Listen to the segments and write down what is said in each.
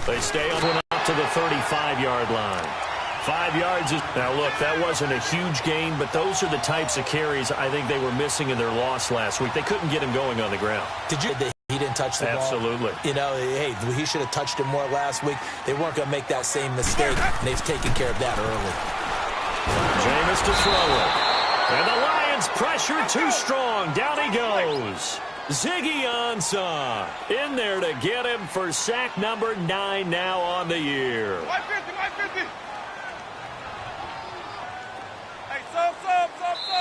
They stay on one up to the 35-yard line. 5 yards is... Now, look, that wasn't a huge gain, but those are the types of carries I think they were missing in their loss last week. They couldn't get him going on the ground. He didn't touch the ball? Absolutely. You know, hey, he should have touched it more last week. They weren't going to make that same mistake, and they've taken care of that early. Jameis to throw it. And the Lions pressure too strong. Down he goes. Ziggy Ansah in there to get him for sack number 9 now on the year. 550. Hey, sub. Let's go.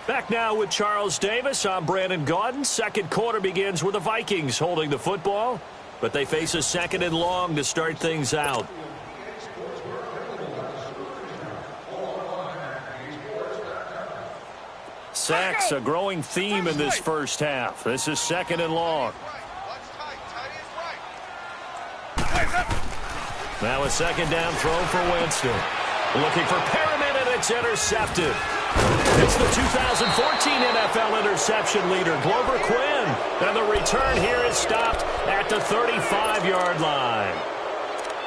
Back now with Charles Davis. I'm Brandon Gaudin. Second quarter begins with the Vikings holding the football, but they face a 2nd and long to start things out. Sacks, a growing theme in this first half. This is 2nd and long. Now a 2nd down throw for Winston. Looking for Perriman, and it's intercepted. It's the 2014 NFL interception leader, Glover Quinn. And the return here is stopped at the 35-yard line.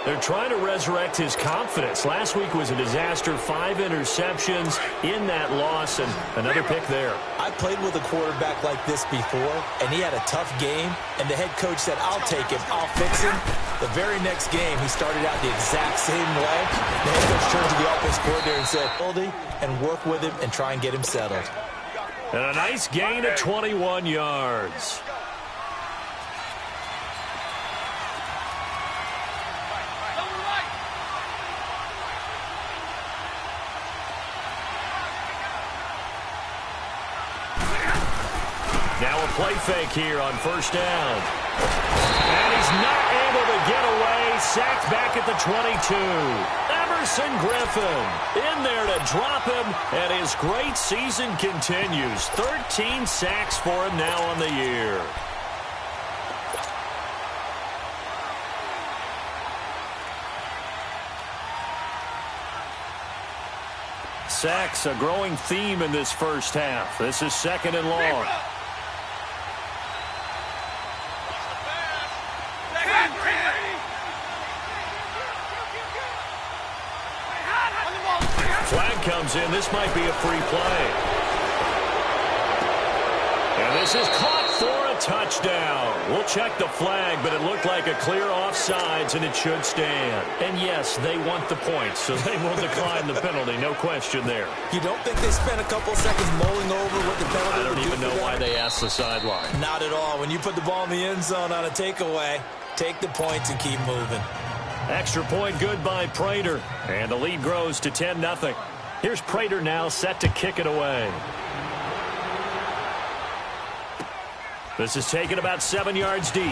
They're trying to resurrect his confidence. Last week was a disaster. 5 interceptions in that loss, and another pick there. I played with a quarterback like this before, and he had a tough game, and the head coach said, I'll take him, I'll fix him. The very next game, he started out the exact same way. The head coach turned to the offense coordinator and said, and work with him and try and get him settled. And a nice gain of 21 yards. Now a play fake here on first down. And he's not able to get away. Sacked back at the 22. Emerson Griffin in there to drop him, and his great season continues. 13 sacks for him now on the year. Sacks, a growing theme in this first half. This is 2nd and long. Flag comes in. This might be a free play. And this is caught for a touchdown. We'll check the flag, but it looked like a clear offsides, and it should stand. And yes, they want the points, so they will decline the penalty. No question there. You don't think they spent a couple seconds mulling over what the penalty I don't would even do know for why them? they asked the sideline. Not at all. When you put the ball in the end zone on a takeaway, take the points and keep moving. Extra point good by Prater. And the lead grows to 10-0. Here's Prater now set to kick it away. This is taken about 7 yards deep.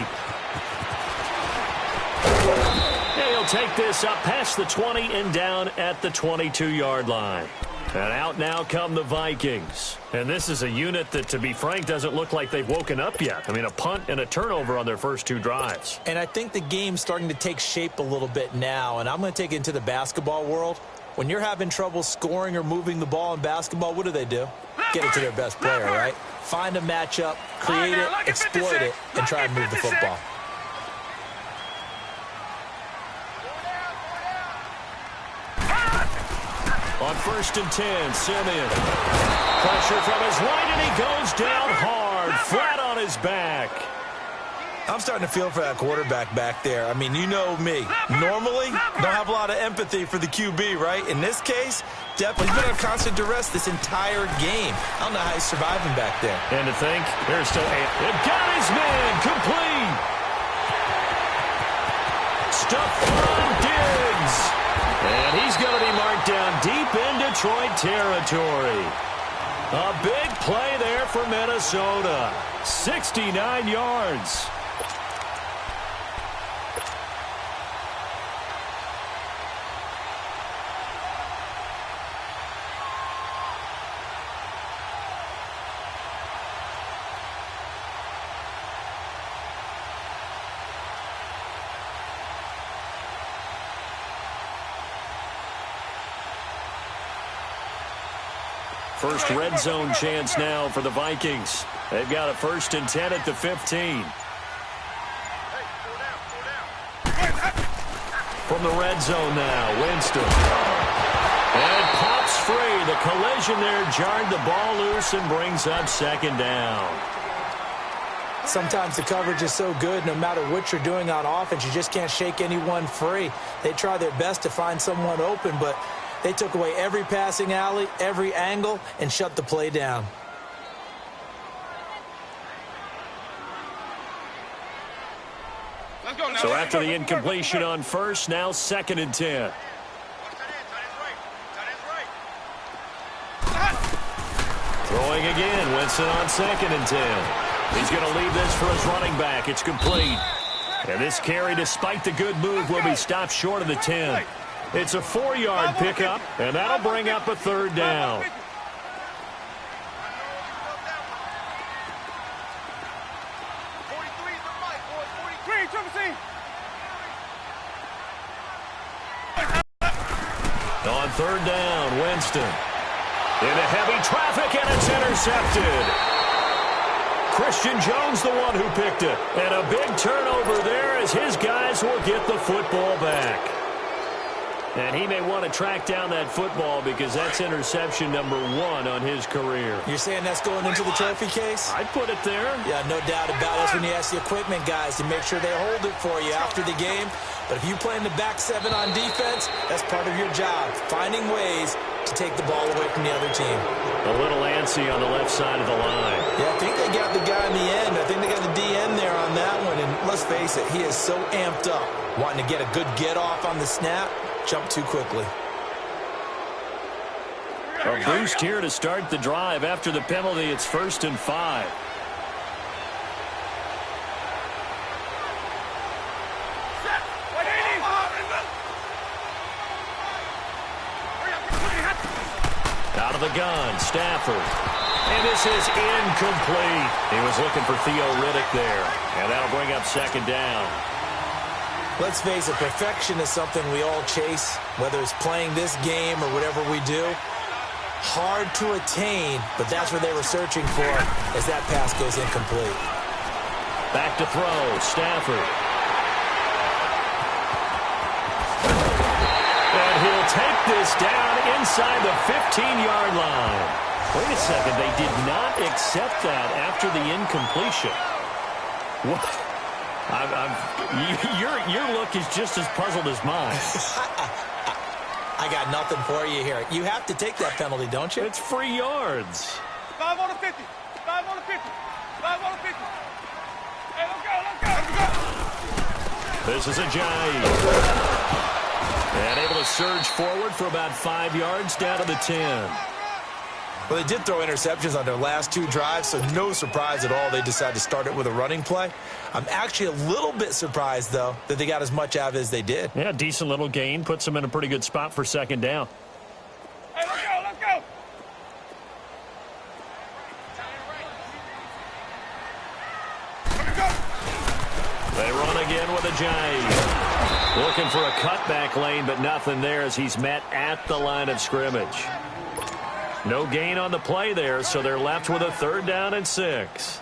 And he'll take this up past the 20 and down at the 22-yard line. And out now come the Vikings. And this is a unit that, to be frank, doesn't look like they've woken up yet. I mean, a punt and a turnover on their first 2 drives. And I think the game's starting to take shape a little bit now, and I'm going to take it into the basketball world. When you're having trouble scoring or moving the ball in basketball, what do? Get it to their best player, right? Find a matchup, create it, exploit it, and try and move the football. On 1st and 10, Simeon. Pressure from his right, and he goes down hard, flat on his back. I'm starting to feel for that quarterback back there. I mean, you know me. Normally, don't have a lot of empathy for the QB, right? In this case, definitely. He's been under constant duress this entire game. I don't know how he's surviving back there. And to think, there's still they've got his man complete. Stephon Diggs. And he's going to be marked down deep in Detroit territory. A big play there for Minnesota. 69 yards. First red zone chance now for the Vikings. They've got a 1st and 10 at the 15. From the red zone now, Winston. And it pops free. The collision there jarred the ball loose and brings up 2nd down. Sometimes the coverage is so good, no matter what you're doing on offense, you just can't shake anyone free. They try their best to find someone open, but they took away every passing alley, every angle, and shut the play down. So after the incompletion on first, now 2nd and 10. Throwing again, Winston on 2nd and 10. He's going to leave this for his running back. It's complete. And this carry, despite the good move, will be stopped short of the 10. It's a 4-yard pickup, and that'll bring up a 3rd down. On 3rd down, Winston. Into heavy traffic, and it's intercepted. Christian Jones, the one who picked it. And a big turnover there as his guys will get the football back. And he may want to track down that football because that's interception number 1 on his career. You're saying that's going into the trophy case? I'd put it there. Yeah, no doubt about it. That's when you ask the equipment guys to make sure they hold it for you after the game. But if you play in the back 7 on defense, that's part of your job, finding ways to take the ball away from the other team. A little antsy on the left side of the line. Yeah, I think they got the guy in the end. I think they got the DN there on that one. And let's face it, he is so amped up, wanting to get a good get-off on the snap, jump too quickly. A boost here to start the drive. After the penalty, it's 1st and 5. Out of the gun, Stafford. And this is incomplete. He was looking for Theo Riddick there. And that'll bring up 2nd down. Let's face it, perfection is something we all chase, whether it's playing this game or whatever we do. Hard to attain, but that's what they were searching for as that pass goes incomplete. Back to throw, Stafford. And he'll take this down inside the 15-yard line. Wait a second, they did not accept that after the incompletion. What? Your look is just as puzzled as mine. I got nothing for you here. You have to take that penalty, don't you? It's free yards. 5 on the 50. 5 on the 50. 5 on the 50. Hey, let's go, let's go, let's go. This is a Ajayi. And able to surge forward for about 5 yards down to the 10. Well, they did throw interceptions on their last 2 drives, so no surprise at all they decided to start it with a running play. I'm actually a little bit surprised, though, that they got as much out of it as they did. Yeah, decent little gain. Puts them in a pretty good spot for 2nd down. Hey, let's go, let's go. They run again with Ajayi. Looking for a cutback lane, but nothing there as he's met at the line of scrimmage. No gain on the play there, so they're left with a 3rd down and 6.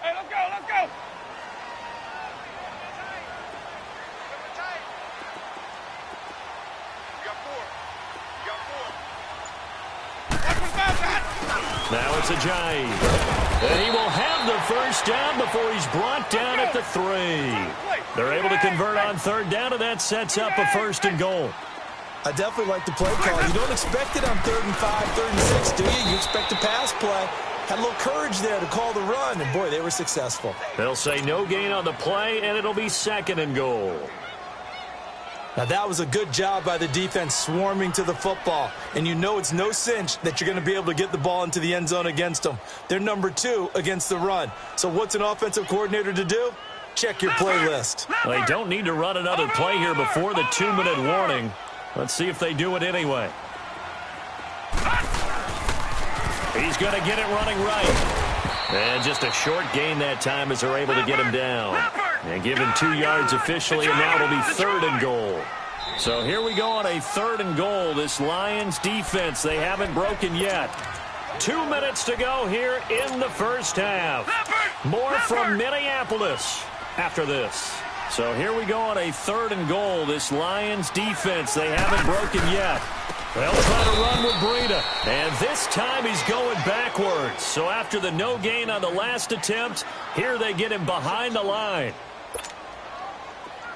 Hey, let's go, let's go. Now it's Ajayi. And he will have the 1st down before he's brought down at the 3. They're able to convert on 3rd down, and that sets up a 1st and goal. I definitely like the play call. You don't expect it on 3rd and 5, 3rd and 6, do you? You expect a pass play. Had a little courage there to call the run, and boy, they were successful. They'll say no gain on the play, and it'll be 2nd and goal. Now, that was a good job by the defense swarming to the football. And you know it's no cinch that you're going to be able to get the ball into the end zone against them. They're number 2 against the run. So what's an offensive coordinator to do? Check your playlist. Well, they don't need to run another play here before the 2-minute warning. Let's see if they do it anyway. He's going to get it running right. And just a short gain that time as they're able to get him down. And give him 2 yards officially, and now it'll be 3rd and goal. So here we go on a 3rd and goal. This Lions defense, they haven't broken yet. 2 minutes to go here in the first half. More from Minneapolis after this. So here we go on a 3rd and goal. This Lions defense, they haven't broken yet. They'll try to run with Breida. And this time he's going backwards. So after the no gain on the last attempt, here they get him behind the line.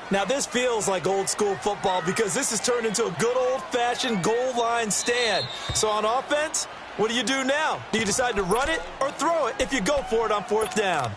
Now this feels like old school football because this has turned into a good old-fashioned goal line stand. So on offense, what do you do now? Do you decide to run it or throw it if you go for it on 4th down?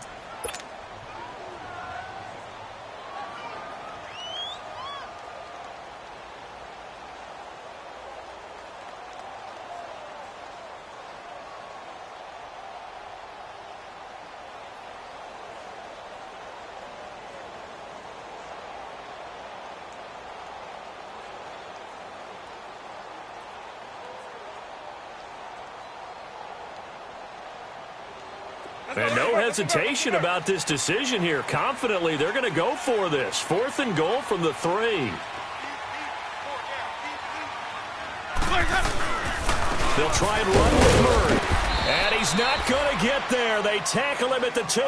And no hesitation about this decision here. Confidently, they're going to go for this. 4th and goal from the 3. They'll try and run with Murray. And he's not going to get there. They tackle him at the 2.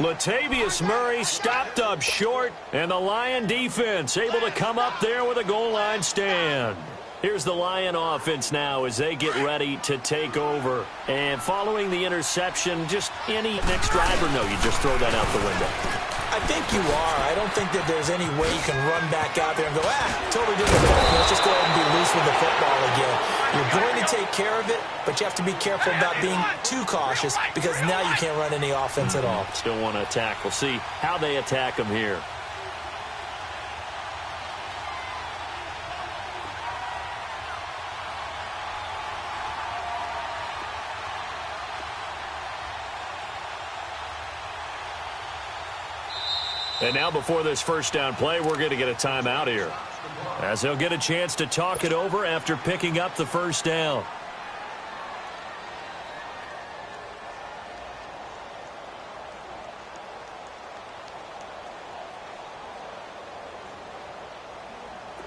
Latavius Murray stopped up short, and the Lion defense able to come up there with a goal line stand. Here's the Lion offense now as they get ready to take over. And following the interception, just any next drive or no, you just throw that out the window? I think you are. I don't think that there's any way you can run back out there and go, totally different ball. Let's just go ahead and be loose with the football again. You're going to take care of it, but you have to be careful about being too cautious because now you can't run any offense at all. Still want to attack. We'll see how they attack them here. And now before this first down play, we're going to get a timeout here, as they'll get a chance to talk it over after picking up the first down.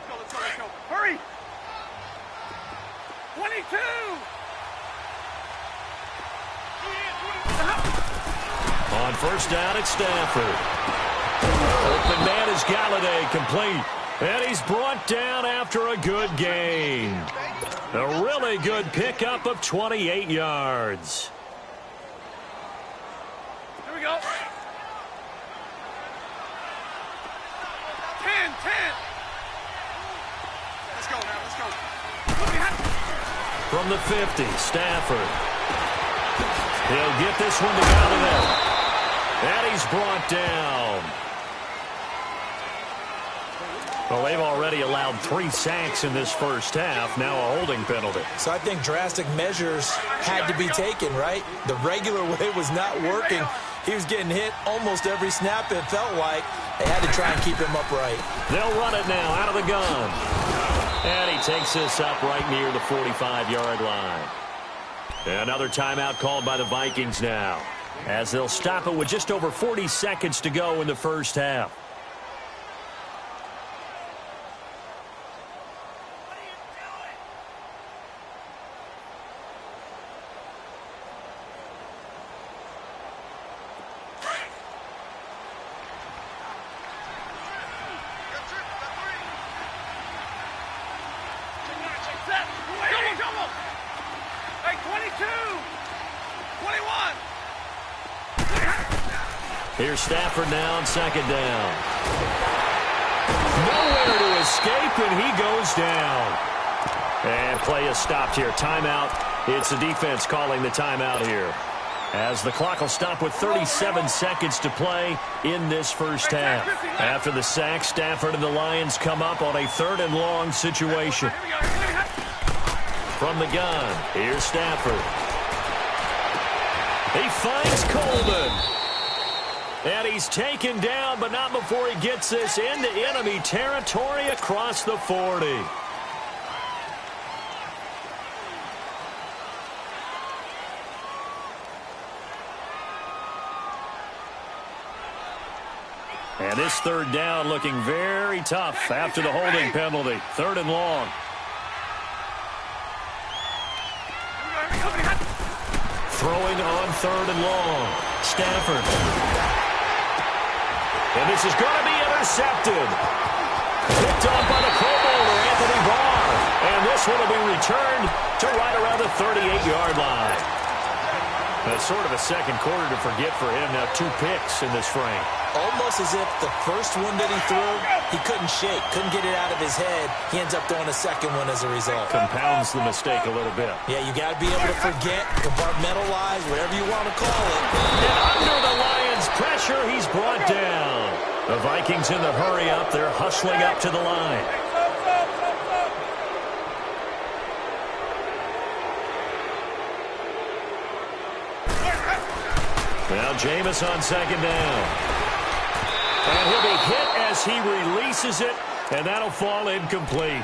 Let's go. Hurry! 22! On first down, it's Stafford. Open man is Galladay, complete. And he's brought down after a good gain. A really good pickup of 28 yards. Here we go. 10. Let's go now, let's go. From the 50, Stafford. He'll get this one to Galladay. And he's brought down. Well, they've already allowed 3 sacks in this first half. Now a holding penalty. So I think drastic measures had to be taken, right? The regular way was not working. He was getting hit almost every snap, it felt like. They had to try and keep him upright. They'll run it now out of the gun. And he takes this up right near the 45-yard line. Another timeout called by the Vikings now, as they'll stop it with just over 40 seconds to go in the first half. Hey, 22! 21! Here's Stafford now on second down. Nowhere to escape, and he goes down. And play is stopped here. Timeout. It's the defense calling the timeout here, as the clock will stop with 37 seconds to play in this first half. After the sack, Stafford and the Lions come up on a 3rd and long situation. From the gun, here's Stafford. He finds Coleman. And he's taken down, but not before he gets this into enemy territory across the 40. And this third down looking very tough after the holding penalty. 3rd and long. Throwing on 3rd and long. Stafford. And this is going to be intercepted. Picked off by the Pro Bowler, Anthony Barr. And this one will be returned to right around the 38-yard line. That's sort of a second quarter to forget for him. Now 2 picks in this frame. Almost as if the first one that he threw, he couldn't shake, couldn't get it out of his head. He ends up throwing a second one as a result. Compounds the mistake a little bit. Yeah, you got to be able to forget, compartmentalize, whatever you want to call it. And under the Lions' pressure, he's brought down. The Vikings in the hurry up. They're hustling up to the line. Now Jameis on 2nd down. And he'll be hit as he releases it, and that'll fall incomplete.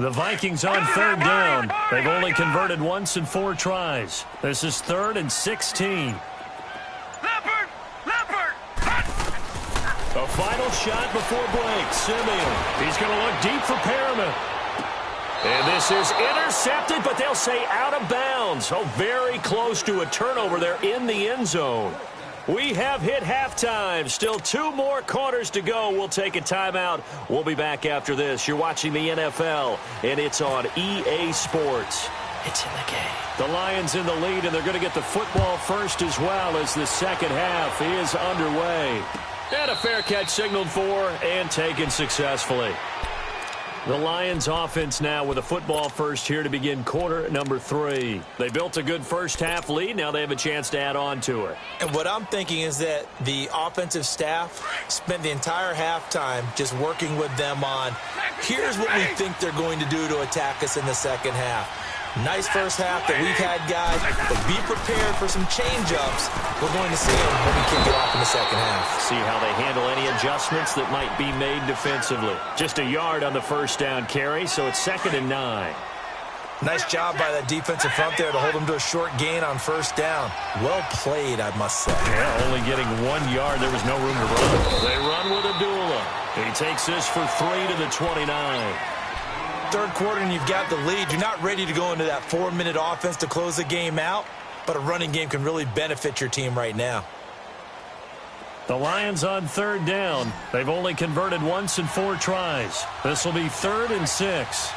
The Vikings on 3rd down. They've only converted once in 4 tries. This is 3rd and 16. A final shot before break. Simeon. He's going to look deep for Perriman. And this is intercepted, but they'll say out of bounds. Oh, very close to a turnover there in the end zone. We have hit halftime. Still 2 more quarters to go. We'll take a timeout. We'll be back after this. You're watching the NFL, and it's on EA Sports. It's in the game. The Lions in the lead, and they're going to get the football first as well as the second half is underway. And a fair catch signaled for and taken successfully. The Lions offense now with a football first here to begin quarter number 3. They built a good first half lead. Now they have a chance to add on to it. And what I'm thinking is that the offensive staff spent the entire halftime just working with them on, here's what we think they're going to do to attack us in the second half. Nice first half that we've had, guys, but be prepared for some change-ups. We're going to see them when we kick it off in the second half. See how they handle any adjustments that might be made defensively. Just a yard on the first down carry, so it's 2nd and 9. Nice job by that defensive front there to hold them to a short gain on first down. Well played, I must say. Yeah, only getting 1 yard. There was no room to run. They run with Abdullah. He takes this for 3 to the 29. Third quarter and you've got the lead. You're not ready to go into that 4-minute offense to close the game out, but a running game can really benefit your team right now. The Lions on 3rd down. They've only converted once in 4 tries. This will be 3rd and 6.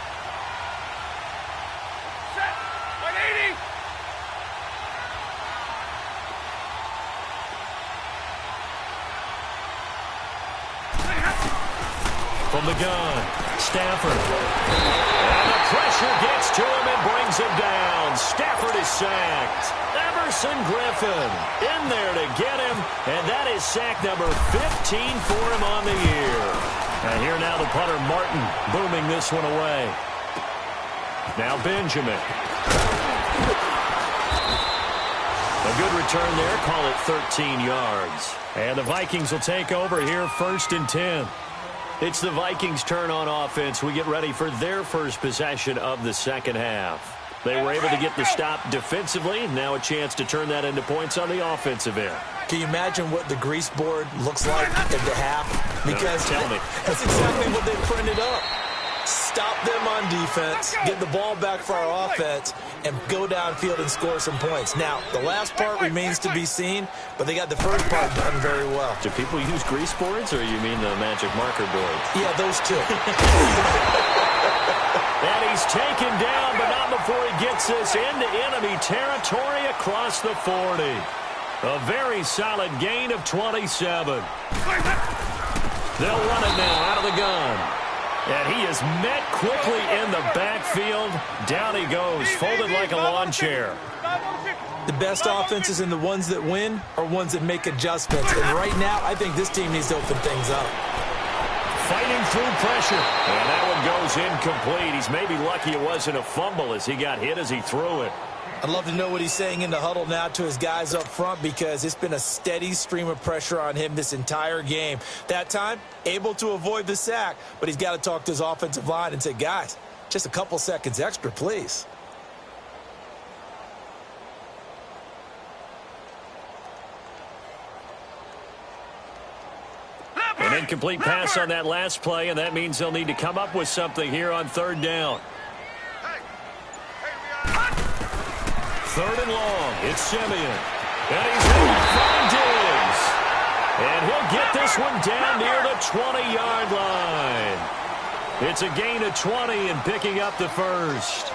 From the gun, Stafford. And the pressure gets to him and brings him down. Stafford is sacked. Everson Griffin in there to get him, and that is sack number 15 for him on the year. And here now the punter, Martin, booming this one away. Now Benjamin. A good return there, call it 13 yards. And the Vikings will take over here 1st and 10. It's the Vikings' turn on offense. We get ready for their first possession of the second half. They were able to get the stop defensively. Now a chance to turn that into points on the offensive end. Can you imagine what the grease board looks like at the half? Because no, tell me. That's exactly what they printed up. Stop them on defense, get the ball back for our offense, and go downfield and score some points. Now, the last part remains to be seen, but they got the first part done very well. Do people use grease boards, or you mean the magic marker boards? Yeah, those two. And he's taken down, but not before he gets this into enemy territory across the 40. A very solid gain of 27. They'll run it now out of the gun. And he is met quickly in the backfield. Down he goes, folded like a lawn chair. The best offenses and the ones that win are ones that make adjustments. And right now, I think this team needs to open things up. Fighting fighting through pressure. And that one goes incomplete. He's maybe lucky it wasn't a fumble as he got hit as he threw it. I'd love to know what he's saying in the huddle now to his guys up front, because it's been a steady stream of pressure on him this entire game. That time, able to avoid the sack, but he's got to talk to his offensive line and say, guys, just a couple seconds extra, please. An incomplete pass on that last play, and that means they'll need to come up with something here on third down. Third and long. It's Simeon. And he's able to find Diggs. And he'll get this one down near the 20-yard line. It's a gain of 20 and picking up the first.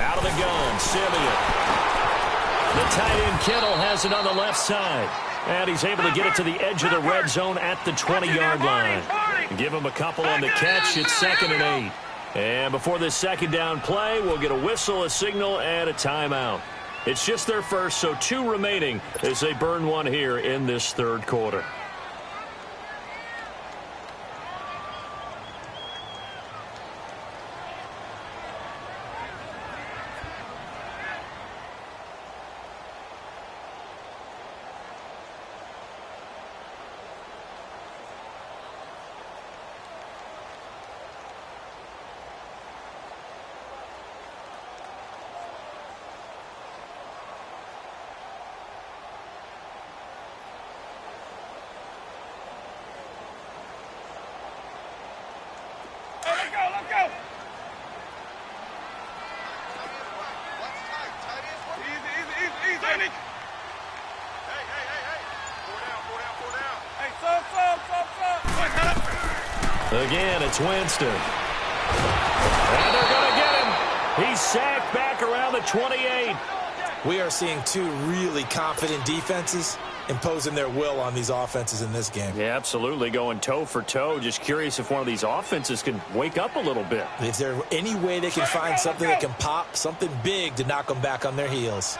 Out of the gun, Simeon. The tight end Kittle has it on the left side. And he's able to get it to the edge of the red zone at the 20-yard line. Give him a couple on the catch. It's 2nd and 8. And before this second down play, we'll get a whistle, a signal, and a timeout. It's just their first, so 2 remaining as they burn one here in this third quarter. Again, it's Winston. And they're going to get him. He's sacked back around the 28. We are seeing 2 really confident defenses imposing their will on these offenses in this game. Yeah, absolutely, going toe for toe. Just curious if one of these offenses can wake up a little bit. Is there any way they can find something that can pop, something big to knock them back on their heels?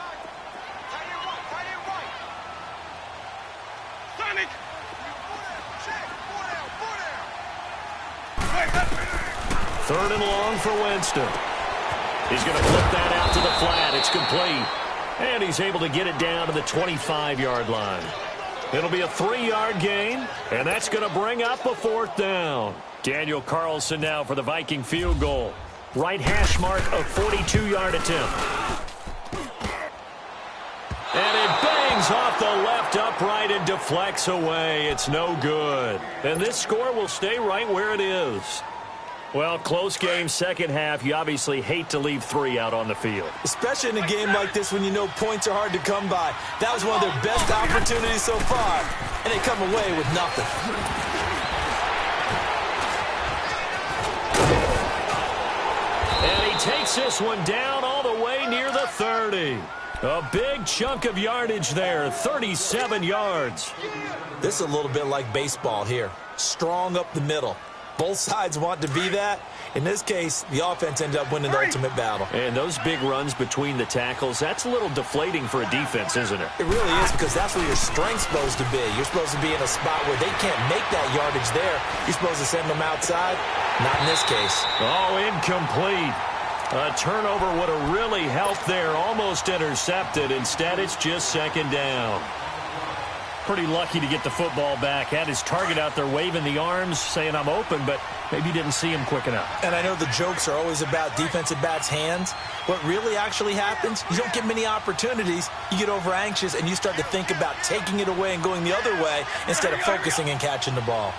Third and long for Winston. He's going to flip that out to the flat. It's complete. And he's able to get it down to the 25-yard line. It'll be a 3-yard gain, and that's going to bring up a 4th down. Daniel Carlson now for the Viking field goal. Right hash mark, a 42-yard attempt. And it bangs off the left upright and deflects away. It's no good. And this score will stay right where it is. Well, close game, second half. You obviously hate to leave 3 out on the field. Especially in a game like this when you know points are hard to come by. That was one of their best opportunities so far, and they come away with nothing. And he takes this one down all the way near the 30. A big chunk of yardage there, 37 yards. This is a little bit like baseball here. Strong up the middle. Both sides want to be that. In this case, the offense ended up winning the ultimate battle. And those big runs between the tackles, that's a little deflating for a defense, isn't it? It really is, because that's where your strength's supposed to be. You're supposed to be in a spot where they can't make that yardage there. You're supposed to send them outside. Not in this case. Oh, incomplete. A turnover would have really helped there. Almost intercepted. Instead, it's just 2nd down. Pretty lucky to get the football back. Had his target out there waving the arms, saying I'm open, but maybe didn't see him quick enough. And I know the jokes are always about defensive backs' hands. What really actually happens, you don't get many opportunities. You get over anxious, and you start to think about taking it away and going the other way instead of focusing and catching the ball.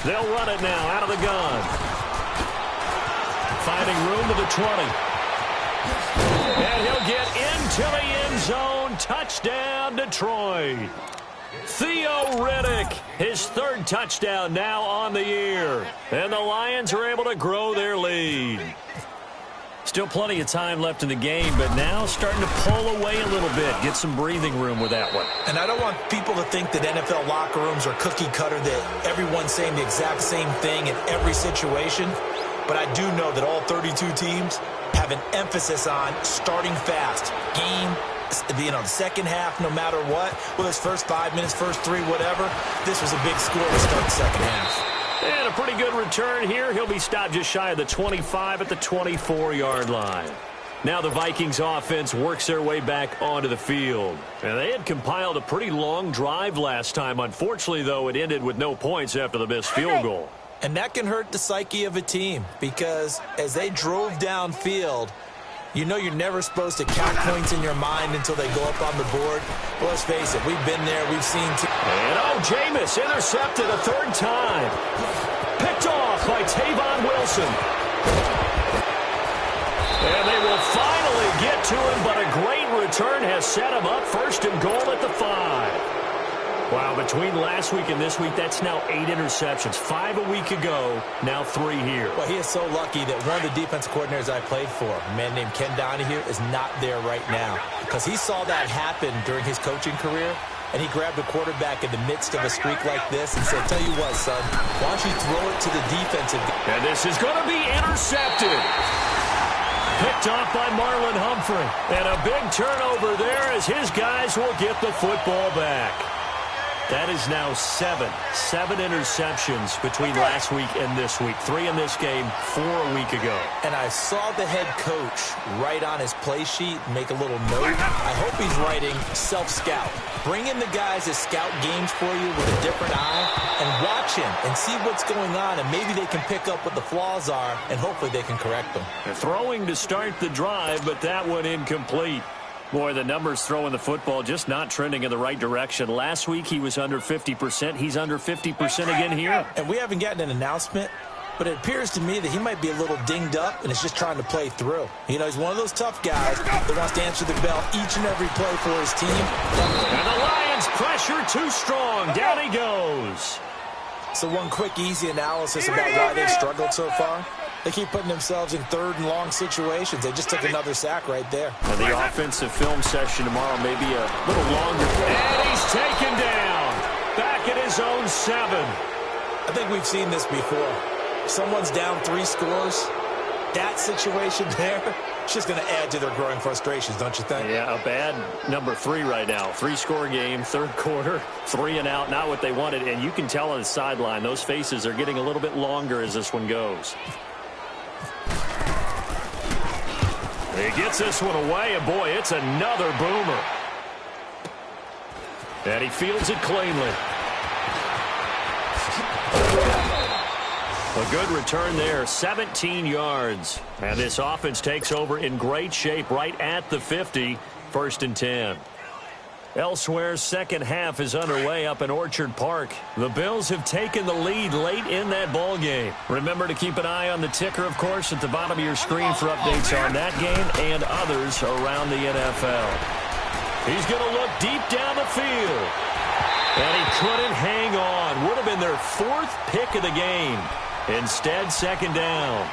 They'll run it now out of the gun. Finding room to the 20. And he'll get into the end zone. Touchdown, Detroit. Theo Riddick, his 3rd touchdown now on the year. And the Lions are able to grow their lead. Still plenty of time left in the game, but now starting to pull away a little bit. Get some breathing room with that one. And I don't want people to think that NFL locker rooms are cookie cutter, that everyone's saying the exact same thing in every situation. But I do know that all 32 teams have an emphasis on starting fast. The second half, no matter what, whether it's first 5 minutes, first 3, whatever, this was a big score to start the second half. And a pretty good return here. He'll be stopped just shy of the 25 at the 24-yard line. Now the Vikings offense works their way back onto the field. And they had compiled a pretty long drive last time. Unfortunately, though, it ended with no points after the missed field goal. And that can hurt the psyche of a team because as they drove downfield, you know you're never supposed to count points in your mind until they go up on the board. Well, let's face it, we've been there, we've seen... And Jameis intercepted a third time. Picked off by Tavon Wilson. And they will finally get to him, but a great return has set him up first and goal at the 5. Wow, between last week and this week, that's now 8 interceptions. 5 a week ago, now 3 here. Well, he is so lucky that one of the defense coordinators I played for, a man named Ken Donahue, is not there right now. Because he saw that happen during his coaching career, and he grabbed a quarterback in the midst of a streak like this and said, tell you what, son, why don't you throw it to the defensive... And this is going to be intercepted. Picked off by Marlon Humphrey. And a big turnover there as his guys will get the football back. That is now 7 interceptions between last week and this week. 3 in this game, 4 a week ago. And I saw the head coach write on his play sheet, make a little note. I hope he's writing self-scout. Bring in the guys that scout games for you with a different eye and watch him and see what's going on, and maybe they can pick up what the flaws are, and hopefully they can correct them. They're throwing to start the drive, but that one incomplete. Boy, the numbers throwing the football just not trending in the right direction. Last week he was under 50%. He's under 50% again here. And we haven't gotten an announcement, but it appears to me that he might be a little dinged up and is just trying to play through. You know, he's one of those tough guys that wants to answer the bell each and every play for his team. And the Lions pressure too strong. Down he goes. So one quick, easy analysis about why they've struggled so far. They keep putting themselves in third and long situations. They just took another sack right there. And the offensive film session tomorrow may be a little longer. And he's taken down. Back at his own 7. I think we've seen this before. Someone's down 3 scores. That situation there, it's just going to add to their growing frustrations, don't you think? Yeah, a bad number 3 right now. 3-score game, third quarter, 3 and out, not what they wanted. And you can tell on the sideline, those faces are getting a little bit longer as this one goes. He gets this one away, and boy, it's another boomer. And he fields it cleanly. A good return there, 17 yards. And this offense takes over in great shape right at the 50, 1st and 10. Elsewhere, second half is underway up in Orchard Park. The Bills have taken the lead late in that ball game. Remember to keep an eye on the ticker, of course, at the bottom of your screen for updates on that game and others around the NFL. He's going to look deep down the field. And he couldn't hang on. Would have been their 4th pick of the game. Instead, second down.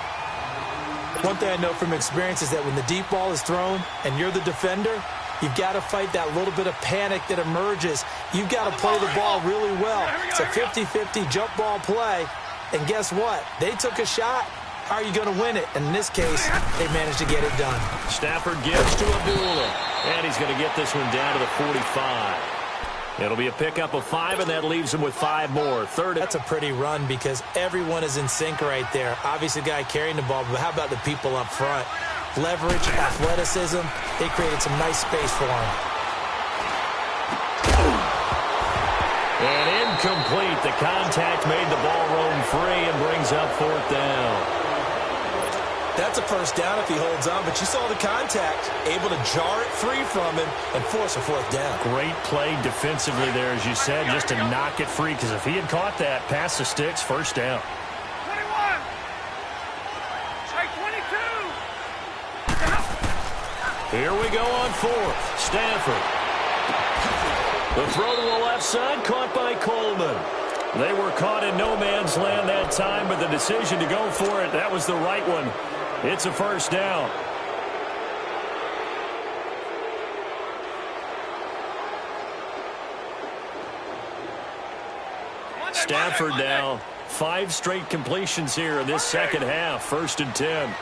One thing I know from experience is that when the deep ball is thrown and you're the defender, you've got to fight that little bit of panic that emerges. You've got to play the ball really well. It's a 50-50 jump ball play. And guess what? They took a shot. How are you going to win it? And in this case, they managed to get it done. Stafford gives to Abdullah. And he's going to get this one down to the 45. It'll be a pickup of 5, and that leaves him with 5 more. That's a pretty run because everyone is in sync right there. Obviously, the guy carrying the ball, but how about the people up front? Leverage, athleticism, they created some nice space for him. And incomplete. The contact made the ball roam free and brings up 4th down. That's a first down if he holds on, but you saw the contact, able to jar it free from him and force a 4th down. Great play defensively there, as you said, just to knock it free, because if he had caught that, pass the sticks, first down. 21. Take 22. Here we go on 4th. Stafford. The throw to the left side, caught by Coleman. They were caught in no man's land that time, but the decision to go for it, that was the right one. It's a first down. Stafford now 5 straight completions here in this second half. 1st and 10.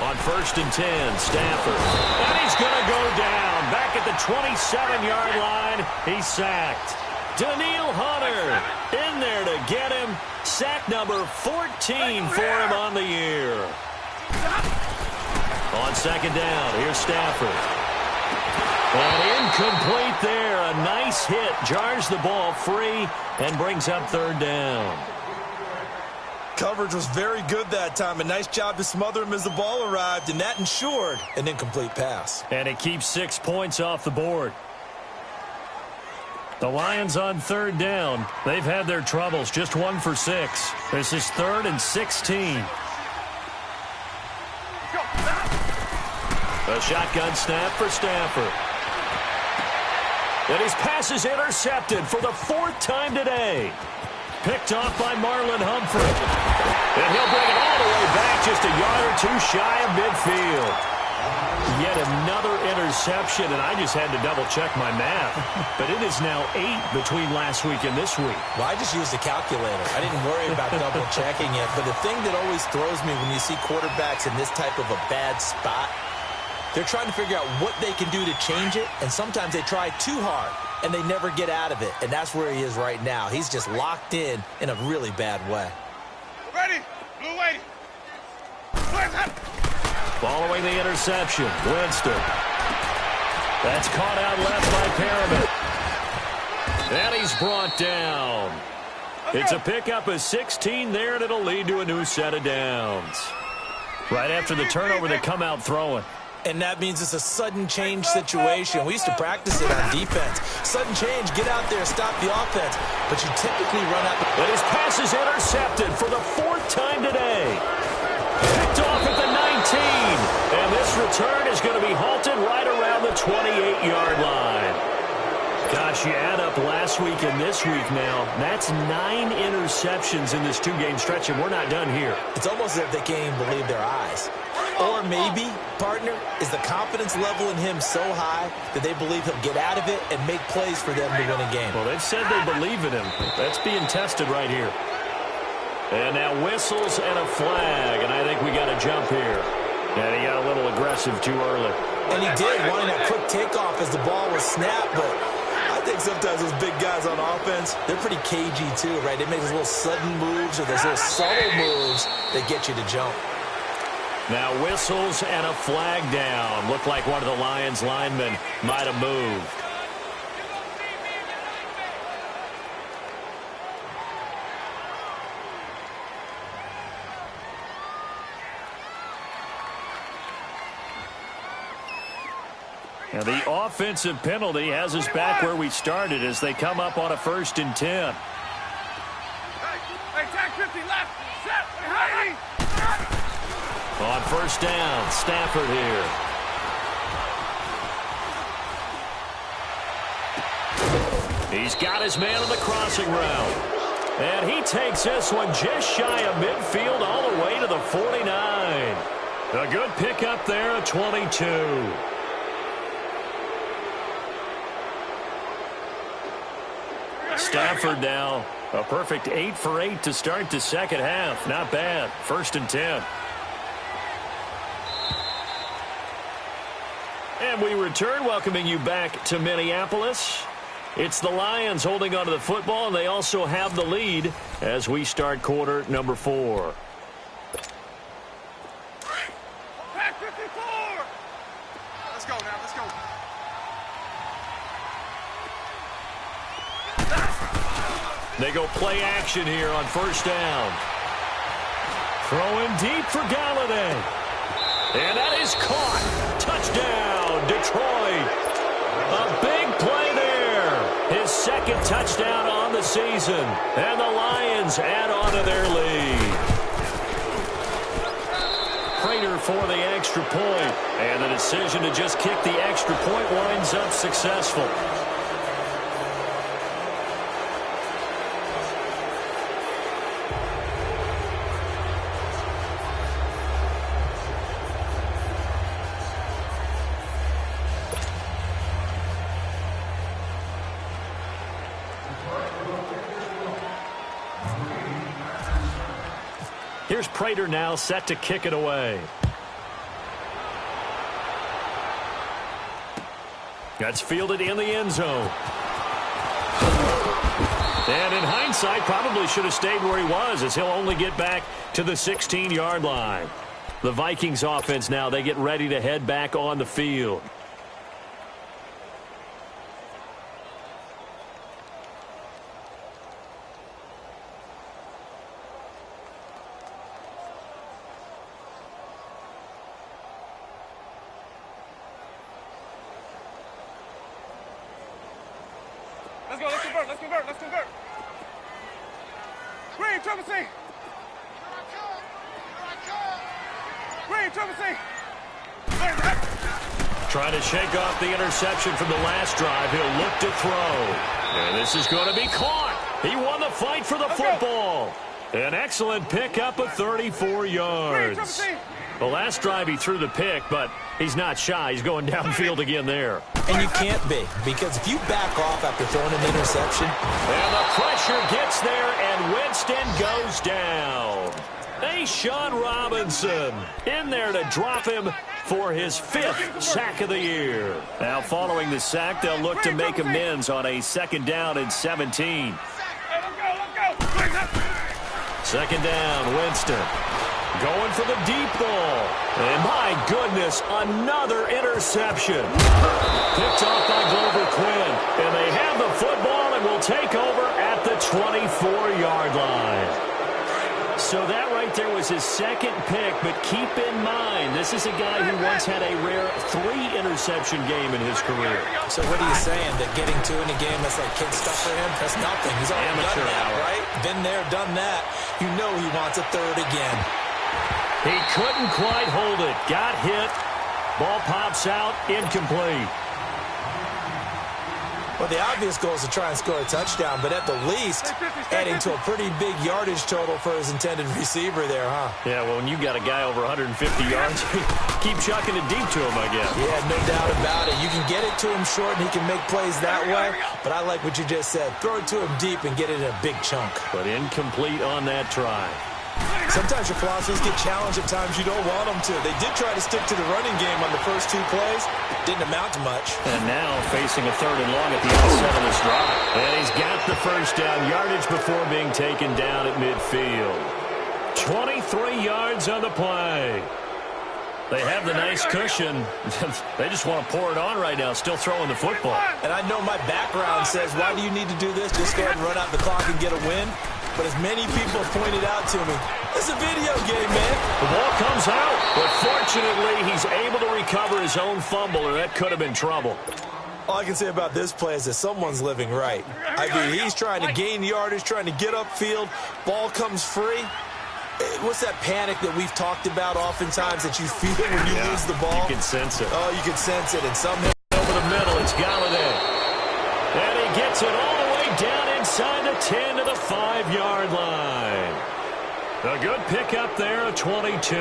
On 1st and 10, Stafford. And he's going to go down. Back at the 27-yard line, he's sacked. Daniil Hunter in there to get him. Sack number 14 for him on the year. On 2nd down, here's Stafford. And incomplete there. A nice hit. Jars the ball free and brings up 3rd down. Coverage was very good that time. A nice job to smother him as the ball arrived, and that ensured an incomplete pass. And it keeps 6 points off the board. The Lions on 3rd down. They've had their troubles. Just 1 for 6. This is 3rd and 16. A shotgun snap for Stafford. And his pass is intercepted for the 4th time today. Picked off by Marlon Humphrey. And he'll bring it all the way back just a yard or 2 shy of midfield. Yet another interception, and I just had to double-check my math. But it is now 8 between last week and this week. Well, I just used a calculator. I didn't worry about double-checking it. But the thing that always throws me when you see quarterbacks in this type of a bad spot, they're trying to figure out what they can do to change it, and sometimes they try too hard, and they never get out of it. And that's where he is right now. He's just locked in a really bad way. Ready? Blue waiting. Following the interception, Winston. That's caught out left by Perriman. And he's brought down. It's a pickup of 16 there, and it'll lead to a new set of downs. Right after the turnover, they come out throwing. And that means it's a sudden change situation. We used to practice it on defense. Sudden change, get out there, stop the offense. But you typically run out. And his pass is intercepted for the 4th time today. Picked off at the 19. And this return is going to be halted right around the 28-yard line. Gosh, you add up last week and this week now. That's 9 interceptions in this 2-game stretch, and we're not done here. It's almost as if they can't even believe their eyes. Or maybe, partner, is the confidence level in him so high that they believe he'll get out of it and make plays for them to win a game. Well, they've said they believe in him. That's being tested right here. And now whistles and a flag, and I think we got a jump here. And he got a little aggressive too early. And he did, wanting that quick takeoff as the ball was snapped, but I think sometimes those big guys on offense, they're pretty cagey too, right? They make those little sudden moves or those little subtle moves that get you to jump. Now whistles and a flag down. Looked like one of the Lions linemen might have moved. Now the offensive penalty has us back where we started as they come up on a 1st and 10. Hey, tag 50 left. Set. Hey, On 1st down, Stafford here. He's got his man on the crossing route. And he takes this one just shy of midfield all the way to the 49. A good pickup there at 22. Stafford now, a perfect 8 for 8 to start the second half. Not bad. 1st and 10. And we return, welcoming you back to Minneapolis. It's the Lions holding onto the football, and they also have the lead as we start quarter number 4. Pack 54. Let's go now. Let's go. They go play action here on 1st down. Throwing deep for Galladay. And that is caught. Touchdown, Detroit. A big play there. His 2nd touchdown on the season. And the Lions add on to their lead. Prater for the extra point. And the decision to just kick the extra point winds up successful. here's Prater now set to kick it away. That's fielded in the end zone. And in hindsight, probably should have stayed where he was, as he'll only get back to the 16-yard line. The Vikings offense now, they get ready to head back on the field. Let's go, let's convert, let's convert, let's convert. Green, triple C. Green, triple C. Trying to shake off the interception from the last drive. He'll look to throw. And this is going to be caught. He won the fight for the football. An excellent pickup of 34 yards. The last drive he threw the pick, but he's not shy. He's going downfield again there. And you can't be, because if you back off after throwing an interception. And the pressure gets there, and Winston goes down. Sean Robinson in there to drop him for his 5th sack of the year. Now following the sack, they'll look to make amends on a 2nd down and 17. Second down, Winston. Going for the deep ball. And my goodness, another interception. Picked off by Glover Quinn. And they have the football and will take over at the 24-yard line. So that right there was his 2nd pick, but keep in mind, this is a guy who once had a rare 3-interception game in his career. So what are you saying, that getting 2 in a game, that's like kid stuff for him? That's nothing. He's already Amateur done that, hour. right? Been there, done that. You know he wants a 3rd again. He couldn't quite hold it. Got hit. Ball pops out. Incomplete. Well, the obvious goal is to try and score a touchdown, but at the least, adding to a pretty big yardage total for his intended receiver there, huh? Yeah, well, when you got a guy over 150 yards, keep chucking it deep to him, I guess. Yeah, no doubt about it. You can get it to him short, and he can make plays that way, but I like what you just said. Throw it to him deep and get it in a big chunk. But incomplete on that try. Sometimes your philosophies get challenged at times you don't want them to. They did try to stick to the running game on the first 2 plays. Didn't amount to much. And now facing a 3rd and long at the outset of this drive. And he's got the first down, yardage before being taken down at midfield. 23 yards on the play. They have the nice cushion. They just want to pour it on right now, still throwing the football. And I know my background says, why do you need to do this? Just go ahead and run out the clock and get a win. But as many people have pointed out to me, it's a video game, man. The ball comes out, but fortunately he's able to recover his own fumble, or that could have been trouble. All I can say about this play is that someone's living right. I mean, he's trying to gain yardage, trying to get upfield. Ball comes free. What's that panic that we've talked about oftentimes that you feel when you lose the ball? You can sense it. Oh, you can sense it. And somehow over the middle, it's Galladay. And he gets it all the way down inside the 10 to the 5-yard line. A good pickup there, a 22.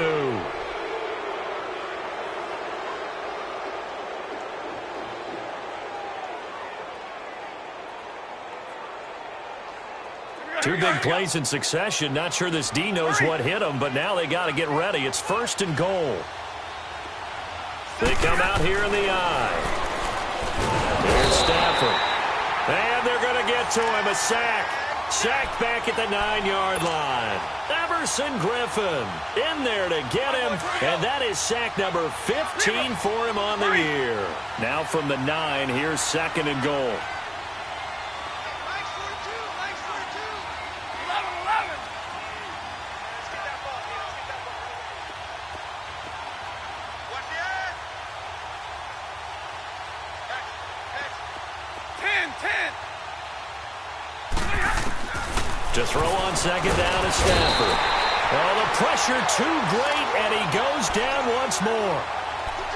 Two big plays in succession. Not sure this D knows what hit him, but now they got to get ready. It's 1st and goal. They come out here in the eye. Here's Stafford. And they're going to get to him. A sack. Sacked back at the 9-yard line. Everson Griffin in there to get him. And that is sack number 15 for him on the year. Now from the 9, here's 2nd and goal. To throw on 2nd down is Stafford. Oh, the pressure too great, and he goes down once more.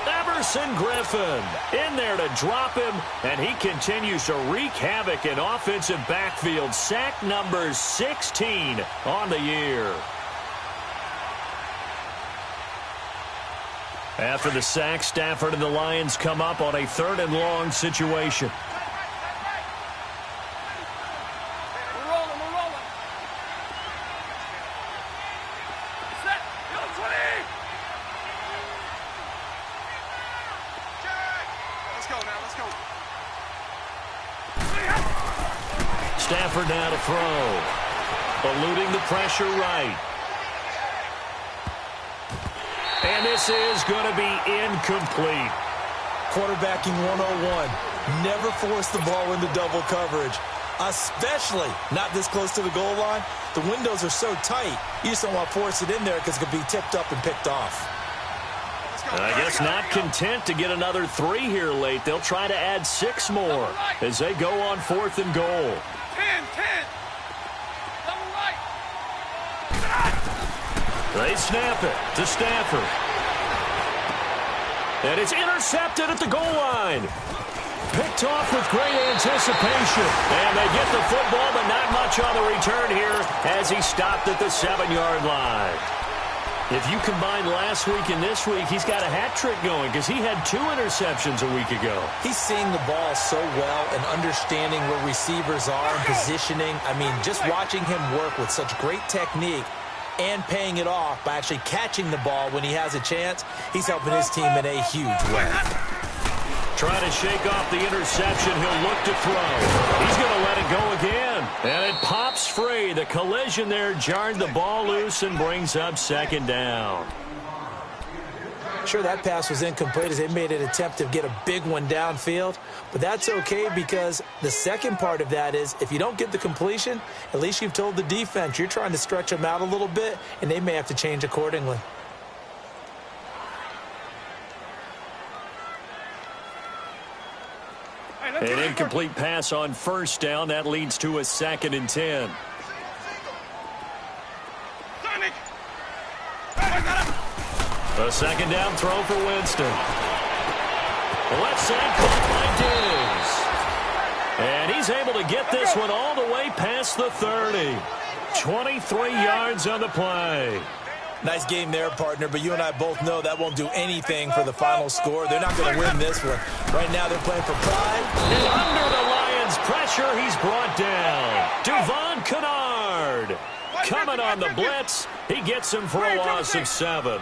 Everson Griffin in there to drop him, and he continues to wreak havoc in offensive backfield. Sack number 16 on the year. After the sack, Stafford and the Lions come up on a 3rd and long situation. Let's go now. Let's go. Stafford now to throw. Eluding the pressure right. And this is going to be incomplete. Quarterbacking 101. Never force the ball into double coverage, especially not this close to the goal line. The windows are so tight, you just don't want to force it in there because it could be tipped up and picked off. I guess not content to get another 3 here late. They'll try to add 6 more as they go on 4th and goal. 10. Double right. They snap it to Stafford. And it's intercepted at the goal line. Picked off with great anticipation. And they get the football, but not much on the return here as he stopped at the 7-yard line. If you combine last week and this week, he's got a hat trick going because he had 2 interceptions a week ago. He's seeing the ball so well and understanding where receivers are and positioning. I mean, just watching him work with such great technique and paying it off by actually catching the ball when he has a chance, he's helping his team in a huge way. Trying to shake off the interception. He'll look to throw. He's going to let it go again. And it pops free. The collision there jarred the ball loose and brings up 2nd down. Sure, that pass was incomplete as they made an attempt to get a big one downfield. But that's okay because the second part of that is if you don't get the completion, at least you've told the defense you're trying to stretch them out a little bit, and they may have to change accordingly. An incomplete pass on 1st down. That leads to a 2nd and 10. A 2nd down throw for Winston. Left side caught by Diggs. And he's able to get this one all the way past the 30. 23 yards on the play. Nice game there, partner, but you and I both know that won't do anything for the final score. They're not going to win this one. Right now, they're playing for pride. And under the Lions' pressure, he's brought down. Devon Kennard coming on the blitz. He gets him for a loss of 7.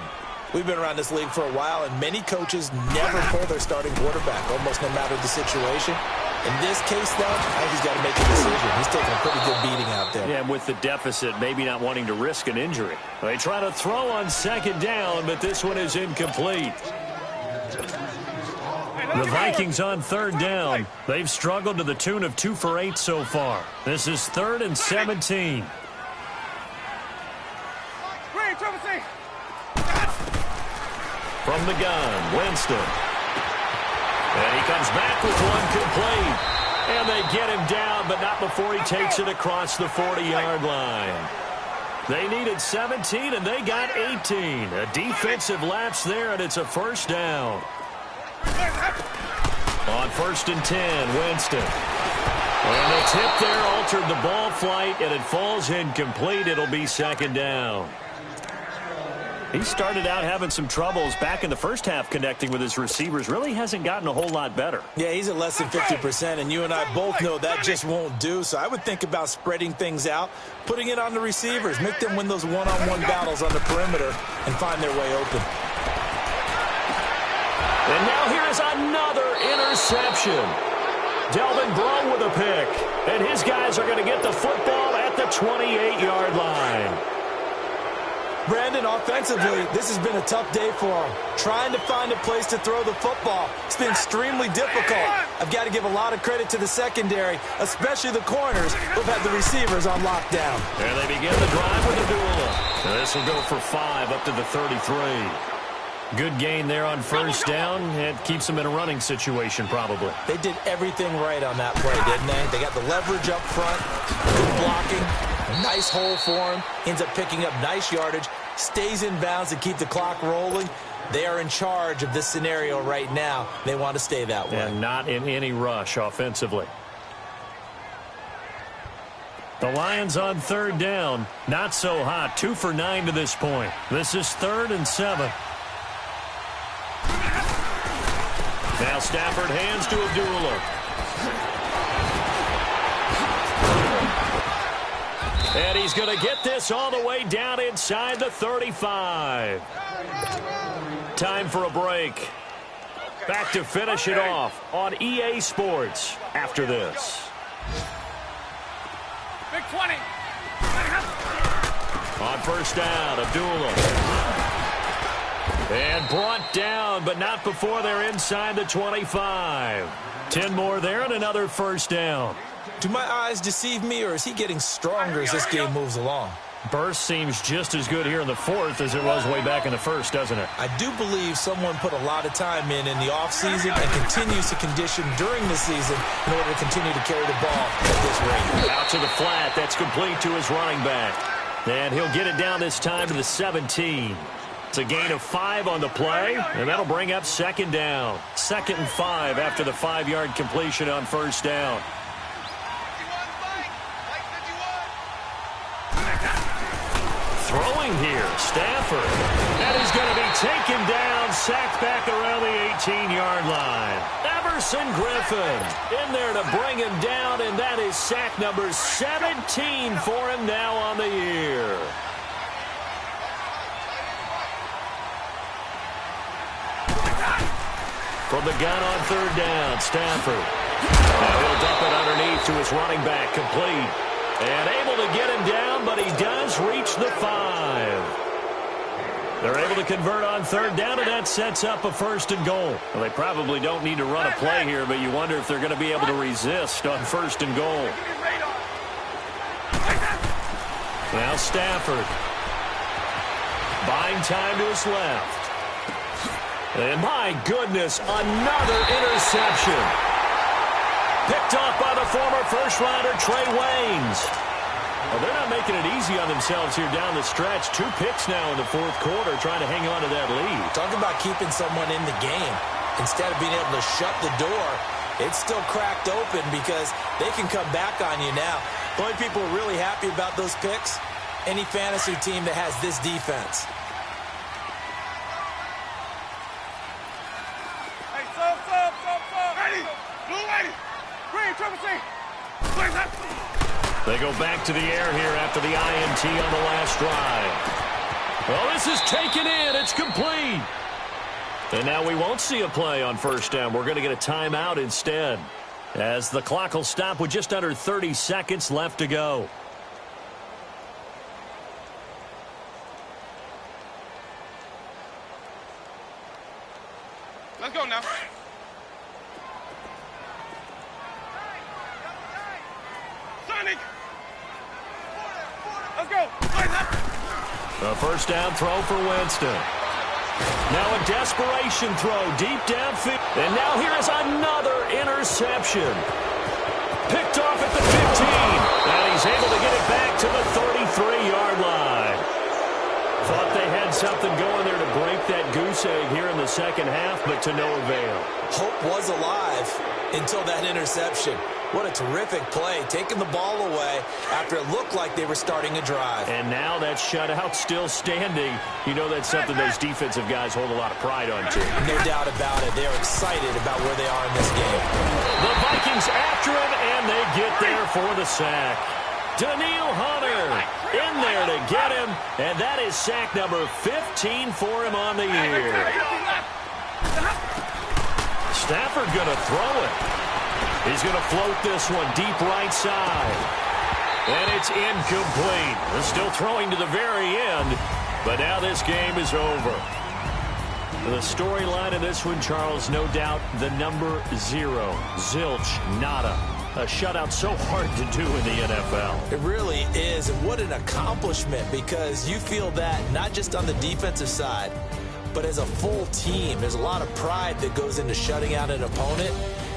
We've been around this league for a while, and many coaches never pull their starting quarterback, almost no matter the situation. In this case, though, I think he's got to make a decision. He's taking a pretty good beating out there. Yeah, and with the deficit, maybe not wanting to risk an injury. They try to throw on 2nd down, but this one is incomplete. The Vikings on 3rd down. They've struggled to the tune of 2 for 8 so far. This is 3rd and 17. From the gun, Winston. And he comes back with one complete. And they get him down, but not before he takes it across the 40-yard line. They needed 17, and they got 18. A defensive lapse there, and it's a 1st down. On 1st and 10, Winston. And the tip there altered the ball flight, and it falls incomplete. It'll be 2nd down. He started out having some troubles back in the first half connecting with his receivers. Really hasn't gotten a whole lot better. Yeah, he's at less than 50%, and you and I both know that just won't do. So I would think about spreading things out, putting it on the receivers, make them win those one-on-one battles on the perimeter and find their way open. And now here is another interception. Delvin Breaux with a pick. And his guys are going to get the football at the 28-yard line. Brandon, offensively, this has been a tough day for him. Trying to find a place to throw the football. It's been extremely difficult. I've got to give a lot of credit to the secondary, especially the corners who've had the receivers on lockdown. And they begin the drive with a duel. This will go for 5 up to the 33. Good gain there on 1st down. It keeps them in a running situation probably. They did everything right on that play, didn't they? They got the leverage up front, good blocking, a nice hole for him, ends up picking up nice yardage, stays in bounds to keep the clock rolling. They are in charge of this scenario right now. They want to stay that way. And not in any rush offensively. The Lions on 3rd down. Not so hot. 2 for 9 to this point. This is 3rd and 7. Now Stafford hands to Abdullah. And he's going to get this all the way down inside the 35. Time for a break. Back to finish it off on EA Sports after this. Big 20. On first down, Abdullah. And brought down, but not before they're inside the 25. 10 more there and another first down. Do my eyes deceive me, or is he getting stronger as this game moves along? Burst seems just as good here in the fourth as it was way back in the first, doesn't it? I do believe someone put a lot of time in the offseason and continues to condition during the season in order to continue to carry the ball at this rate. Out to the flat. That's complete to his running back. And he'll get it down this time to the 17. It's a gain of 5 on the play, and that'll bring up second down. 2nd and 5 after the 5-yard completion on first down. Throwing here, Stafford. And he's going to be taken down, sacked back around the 18-yard line. Everson Griffin in there to bring him down, and that is sack number 17 for him now on the year. From the gun on third down, Stafford. Now he'll dump it underneath to his running back, complete. And able to get him down, but he does reach the 5. They're able to convert on third down, and that sets up a 1st and goal. Well, they probably don't need to run a play here, but you wonder if they're going to be able to resist on 1st and goal. Now Stafford. Buying time to his left. And my goodness, another interception. Picked off by the former first-rounder Trey Waynes. Well, they're not making it easy on themselves here down the stretch. 2 picks now in the 4th quarter, trying to hang on to that lead. Talk about keeping someone in the game. Instead of being able to shut the door, it's still cracked open because they can come back on you now. The only people really happy about those picks, any fantasy team that has this defense. Hey, sub. Ready. Blue lady. Green, triple C. Blaze up. They go back to the air here after the INT on the last drive. Well, this is taken in. It's complete. And now we won't see a play on first down. We're going to get a timeout instead, as the clock will stop with just under 30 seconds left to go. Let's go now. Sonic. Let's go. A first down throw for Winston. Now a desperation throw deep downfield. And now here is another interception. Picked off at the 15. And he's able to get it back to the 33-yard line. Thought they had something going there to break that goose egg here in the second half, but to no avail. Hope was alive until that interception. What a terrific play, taking the ball away after it looked like they were starting a drive. And now that shutout still standing. You know that's something those defensive guys hold a lot of pride on, too. No doubt about it. They're excited about where they are in this game. The Vikings after him, and they get there for the sack. Daniil Hunter in there to get him, and that is sack number 15 for him on the year. Stafford going to throw it. He's going to float this one deep right side. And it's incomplete. They're still throwing to the very end, but now this game is over. The storyline of this one, Charles, no doubt the number 0. Zilch, nada. A shutout so hard to do in the NFL. It really is, and what an accomplishment, because you feel that not just on the defensive side, but as a full team. There's a lot of pride that goes into shutting out an opponent.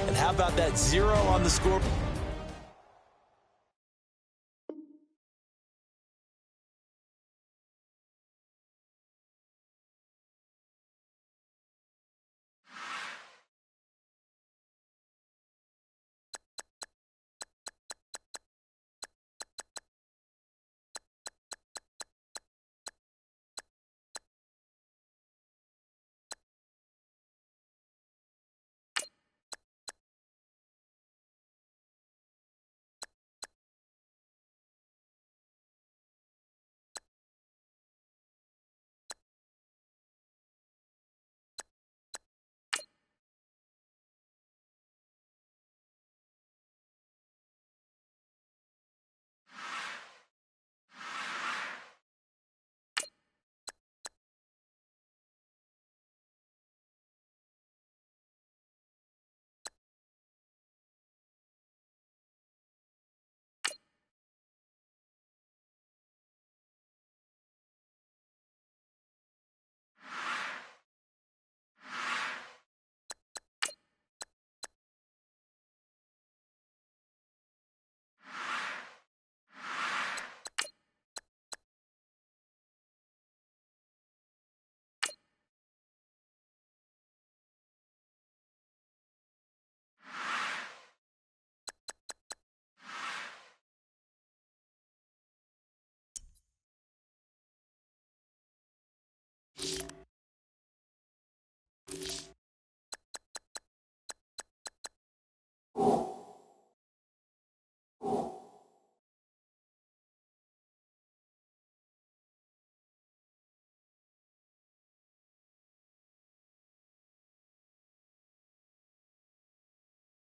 And how about that 0 on the score?